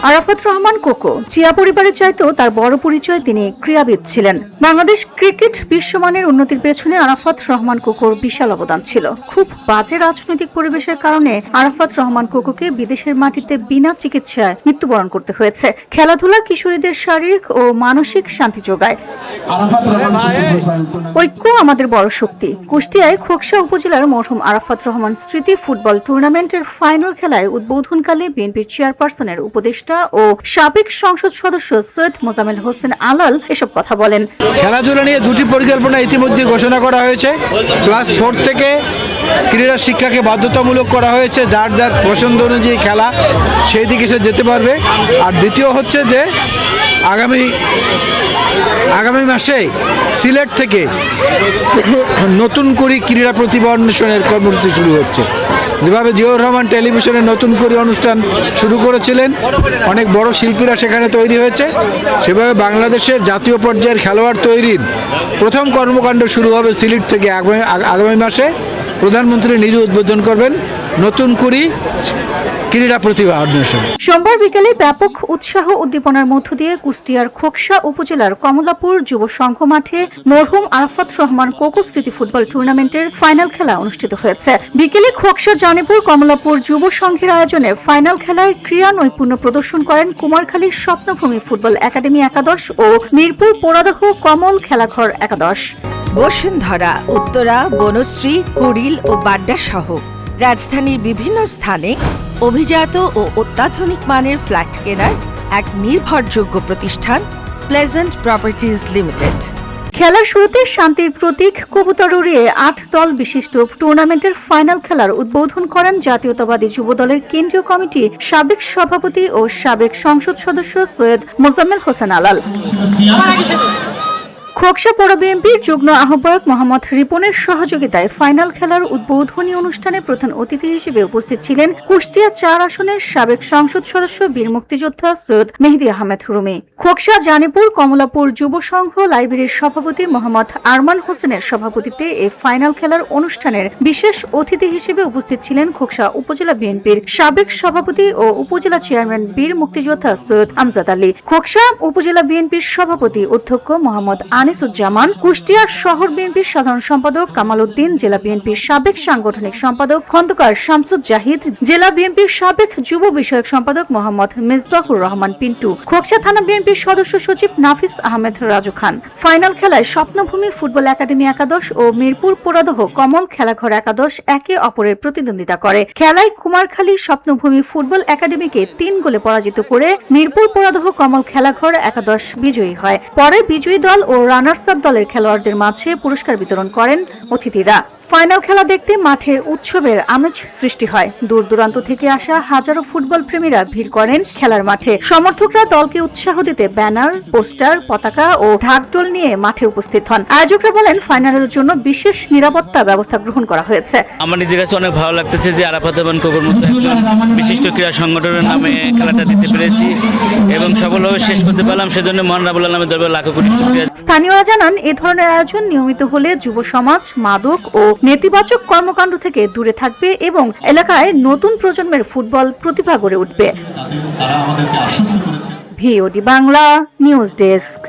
Arafat Rahman cocoa Zia পরিবারের চাইতেও তার বড় পরিচয় তিনি ক্রীড়াবিদ ছিলেন। বাংলাদেশ ক্রিকেট বিশ্বমানের উন্নতির পেছনে আরাফাত রহমান কোকোর বিশাল অবদান ছিল। খুব বাজে রাজনৈতিক পরিবেশের কারণে আরাফাত রহমান কোকোকে বিদেশের মাটিতে বিনা চিকিৎসায় মৃত্যুবরণ করতে হয়েছে। খেলাধুলা কিশোরীদের শারীরিক ও মানসিক শান্তি যোগায়। ঐক্য আমাদের বড় শক্তি। কুষ্টিয়ায় খোকসা উপজেলার মরহুম আরাফাত রহমান স্মৃতি ফুটবল টুর্নামেন্টের ফাইনাল খেলায় উদ্বোধনকালে বিএনপির চেয়ারপারসনের উপদেষ্টা ও সাবেক সংসদ সদস্য সৈয়দ মোজাম্মেল হোসেন আলাল এসব কথা বলেন। খেলাধুলা নিয়ে দুটি পরিকল্পনা ইতিমধ্যে ঘোষণা করা হয়েছে। ক্লাস 4 থেকে ক্রীড়া শিক্ষাকে বাধ্যতামূলক করা হয়েছে। যার যার পছন্দ অনুযায়ী খেলা সেই দিকে সে যেতে পারবে। আর দ্বিতীয় হচ্ছে যে আগামী মাসে সিলেট থেকে নতুন করে ক্রীড়া প্রতিভা অন্বেষণের কর্মসূচি শুরু হচ্ছে। যেভাবে জিয়াউর রহমান টেলিভিশনে নতুন করে অনুষ্ঠান শুরু করেছিলেন, অনেক বড় শিল্পীরা সেখানে তৈরি হয়েছে, সেভাবে বাংলাদেশের জাতীয় পর্যায়ের খেলোয়াড় তৈরির প্রথম কর্মকাণ্ড শুরু হবে সিলেট থেকে। আগামী মাসে প্রধানমন্ত্রী নিজে উদ্বোধন করবেন নতুন করে ক্রীড়া প্রতিভা অন্বেষণ। সোমবার বিকেলে ব্যাপক উৎসাহ উদ্দীপনার মধ্য দিয়ে কুষ্টিয়ার খোকসা উপজেলার কমলাপুর যুব সংঘ মাঠে মরহুম আরাফাত রহমান কোকো স্মৃতি ফুটবল টুর্নামেন্টের ফাইনাল খেলা অনুষ্ঠিত হয়েছে। বিকেলে খোকসা জানিপুর কমলাপুর যুব সংঘের আয়োজনে ফাইনাল খেলায় ক্রীড়া নৈপুণ্য প্রদর্শন করেন কুমারখালীর স্বপ্নভূমি ফুটবল একাডেমি একাদশ ও মিরপুর পোড়াদহ কমল খেলাঘর একাদশ। বসুন্ধরা, উত্তরা, বনশ্রী, কুড়িল ও বাড্ডা সহ রাজধানীর বিভিন্ন স্থানে অভিজাত ও অত্যাধুনিক মানের ফ্ল্যাট কেনার এক নির্ভরযোগ্য প্রতিষ্ঠান প্লেজেন্ট প্রপার্টিজ লিমিটেড। খেলার শুরুতে শান্তির প্রতীক কবুতর উড়িয়ে 8 দল বিশিষ্ট টুর্নামেন্টের ফাইনাল খেলার উদ্বোধন করেন জাতীয়তাবাদী যুব দলের কেন্দ্রীয় কমিটি সাবেক সভাপতি ও সাবেক সংসদ সদস্য সৈয়দ মোজাম্মেল হোসেন আলাল। খোকসা পৌর বিএনপির যুগ্ম আহ্বায়ক মোহাম্মদ রিপনের সহযোগিতায় ফাইনাল খেলার উদ্বোধনী অনুষ্ঠানে প্রধান অতিথি হিসেবে উপস্থিত ছিলেন কুষ্টিয়া 4 আসনের সাবেক সংসদ সদস্য বীর মুক্তিযোদ্ধা সৈয়দ মেহেদী আহমেদ রুমি। খোকসা জানিপুর কমলাপুর যুব সংঘ লাইব্রেরির সভাপতি মোহাম্মদ আরমান হোসেনের সভাপতিত্বে এই ফাইনাল খেলার অনুষ্ঠানের বিশেষ অতিথি হিসেবে উপস্থিত ছিলেন খোকসা উপজেলা বিএনপির সাবেক সভাপতি ও উপজেলা চেয়ারম্যান বীর মুক্তিযোদ্ধা সৈয়দ আমজাদ আলী, খোকসা উপজেলা বিএনপির সভাপতি অধ্যক্ষ মোহাম্মদ আনিসুজ্জামান, কুষ্টিয়া শহর বিএনপির সাধারণ সম্পাদক কামাল উদ্দিন, জেলা বিএনপির সাবেক সাংগঠনিক সম্পাদক খন্দকার শামসুদ জাহিদ, জেলা বিএনপির সাবেক যুব বিষয়ক সম্পাদক মোহাম্মদ মিসবাহুর রহমান পিন্টু, খোকসা থানা বিএনপির সদস্য সচিব নাফিস আহমেদ রাজু খান। ফাইনাল খেলায় স্বপ্নভূমি ফুটবল একাডেমি একাদশ ও মিরপুর পোড়াদহ কমল খেলাঘর একাদশ একে অপরের প্রতিদ্বন্দ্বিতা করে। খেলায় কুমারখালী স্বপ্নভূমি ফুটবল একাডেমিকে 3 গোলে পরাজিত করে মিরপুর পোড়াদহ কমল খেলাঘর একাদশ বিজয়ী হয়। পরে বিজয়ী দল ও রানার্স আপ দলের খেলোয়াড়দের মাঝে পুরস্কার বিতরণ করেন অতিথিরা। ফাইনাল খেলা দেখতে মাঠে উৎসবের আমেজ সৃষ্টি হয়। দূর দূরান্ত থেকে আসা হাজারো ফুটবল প্রেমীরা ভিড় করেন খেলার মাঠে। সমর্থকরা দলকে উৎসাহ দিতে ব্যানার, পোস্টার, পতাকা ও ঢাকঢোল নিয়ে মাঠে উপস্থিত হন। আয়োজকরা বলেন ফাইনালের জন্য বিশেষ নিরাপত্তা ব্যবস্থা গ্রহণ করা হয়েছে। আমার নিজের কাছে অনেক ভালো লাগতেছে যে আরাফাত রহমান কোকোর মতো বিশিষ্ট ক্রীড়া সংগঠনের নামে খেলাটা দিতে পেরেছি এবং সফলভাবে শেষ করতে পারলাম। সেজন্য মহান রাব্বুল আলামিনের দরবারে লাখো কোটি শুকরিয়া। স্থানীয়রা জানান এ ধরনের আয়োজন নিয়মিত হলে যুব সমাজ মাদক ও নেতিবাচক কর্মকাণ্ড থেকে দূরে থাকবে এবং এলাকায় নতুন প্রজন্মের ফুটবল প্রতিভা গড়ে উঠবে। VOD Bangla news desk.